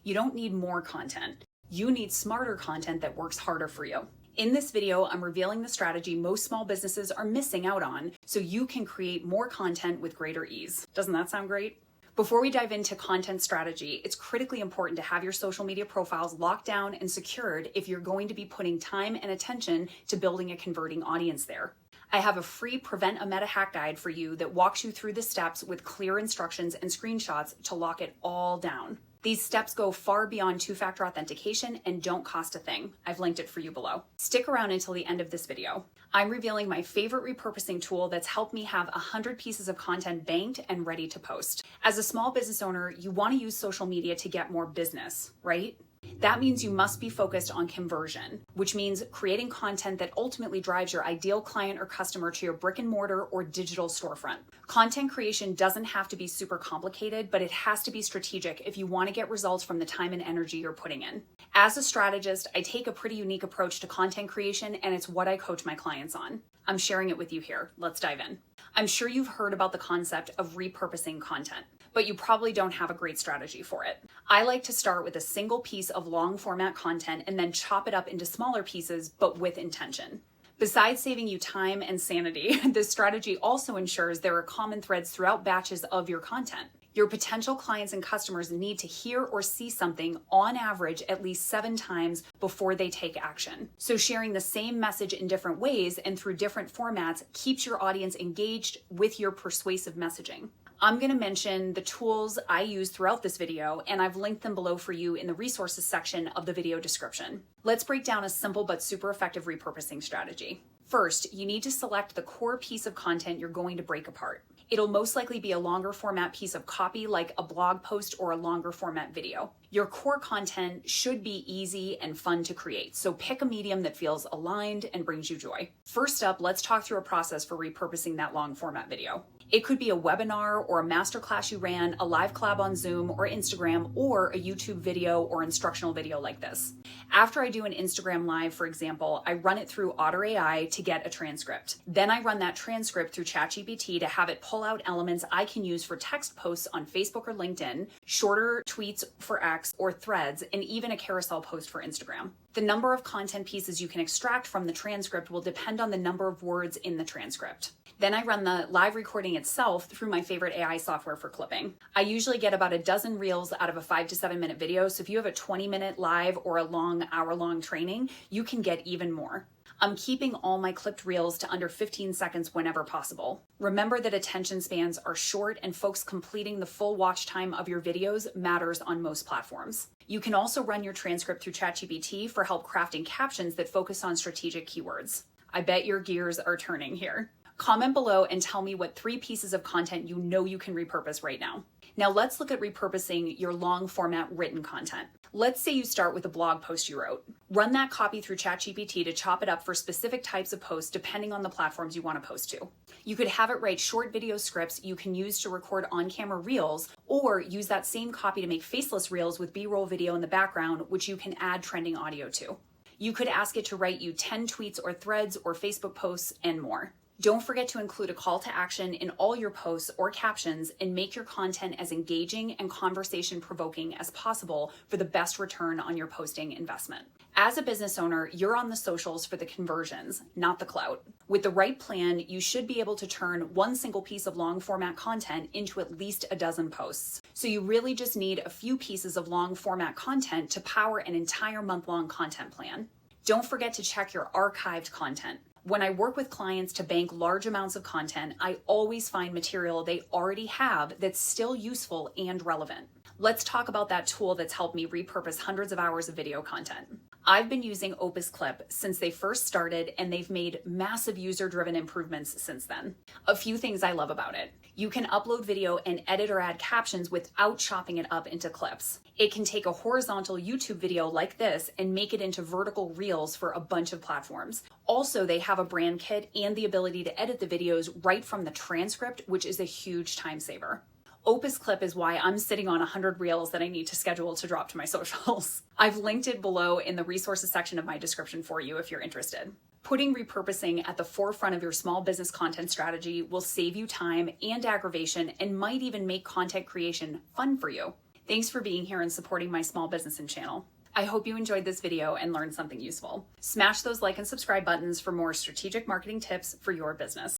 You don't need more content. You need smarter content that works harder for you. In this video, I'm revealing the strategy most small businesses are missing out on so you can create more content with greater ease. Doesn't that sound great? Before we dive into content strategy, it's critically important to have your social media profiles locked down and secured if you're going to be putting time and attention to building a converting audience there. I have a free Prevent a Meta Hack guide for you that walks you through the steps with clear instructions and screenshots to lock it all down. These steps go far beyond two-factor authentication and don't cost a thing. I've linked it for you below. Stick around until the end of this video. I'm revealing my favorite repurposing tool that's helped me have 100 pieces of content banked and ready to post. As a small business owner, you want to use social media to get more business, right? That means you must be focused on conversion, which means creating content that ultimately drives your ideal client or customer to your brick and mortar or digital storefront. Content creation doesn't have to be super complicated, but it has to be strategic if you want to get results from the time and energy you're putting in. As a strategist, I take a pretty unique approach to content creation, and it's what I coach my clients on. I'm sharing it with you here. Let's dive in. I'm sure you've heard about the concept of repurposing content, but you probably don't have a great strategy for it. I like to start with a single piece of long format content and then chop it up into smaller pieces, but with intention. Besides saving you time and sanity, this strategy also ensures there are common threads throughout batches of your content. Your potential clients and customers need to hear or see something on average at least 7 times before they take action. So sharing the same message in different ways and through different formats keeps your audience engaged with your persuasive messaging. I'm going to mention the tools I use throughout this video, and I've linked them below for you in the resources section of the video description. Let's break down a simple but super effective repurposing strategy. First, you need to select the core piece of content you're going to break apart. It'll most likely be a longer format piece of copy like a blog post or a longer format video. Your core content should be easy and fun to create, so pick a medium that feels aligned and brings you joy. First up, let's talk through a process for repurposing that long format video. It could be a webinar or a masterclass you ran, a live collab on Zoom or Instagram, or a YouTube video or instructional video like this. After I do an Instagram live, for example, I run it through Otter AI to get a transcript. Then I run that transcript through ChatGPT to have it pull out elements I can use for text posts on Facebook or LinkedIn, shorter tweets for X or Threads, and even a carousel post for Instagram. The number of content pieces you can extract from the transcript will depend on the number of words in the transcript. Then I run the live recording itself through my favorite AI software for clipping. I usually get about a dozen reels out of a 5 to 7 minute video, so if you have a 20-minute live or a long hour-long training, you can get even more. I'm keeping all my clipped reels to under 15 seconds whenever possible. Remember that attention spans are short, and folks completing the full watch time of your videos matters on most platforms. You can also run your transcript through ChatGPT for help crafting captions that focus on strategic keywords. I bet your gears are turning here. Comment below and tell me what 3 pieces of content you know you can repurpose right now. Now let's look at repurposing your long format written content. Let's say you start with a blog post you wrote. Run that copy through ChatGPT to chop it up for specific types of posts depending on the platforms you want to post to. You could have it write short video scripts you can use to record on-camera reels, or use that same copy to make faceless reels with B-roll video in the background, which you can add trending audio to. You could ask it to write you 10 tweets or threads or Facebook posts and more. Don't forget to include a call to action in all your posts or captions, and make your content as engaging and conversation provoking as possible for the best return on your posting investment. As a business owner, you're on the socials for the conversions, not the clout. With the right plan, you should be able to turn one single piece of long format content into at least a dozen posts. So you really just need a few pieces of long format content to power an entire month-long content plan. Don't forget to check your archived content. When I work with clients to bank large amounts of content, I always find material they already have that's still useful and relevant. Let's talk about that tool that's helped me repurpose hundreds of hours of video content. I've been using OpusClip since they first started, and they've made massive user-driven improvements since then. A few things I love about it. You can upload video and edit or add captions without chopping it up into clips. It can take a horizontal YouTube video like this and make it into vertical reels for a bunch of platforms. Also, they have a brand kit and the ability to edit the videos right from the transcript, which is a huge time saver. OpusClip is why I'm sitting on 100 reels that I need to schedule to drop to my socials. I've linked it below in the resources section of my description for you if you're interested. Putting repurposing at the forefront of your small business content strategy will save you time and aggravation, and might even make content creation fun for you. Thanks for being here and supporting my small business and channel. I hope you enjoyed this video and learned something useful. Smash those like and subscribe buttons for more strategic marketing tips for your business.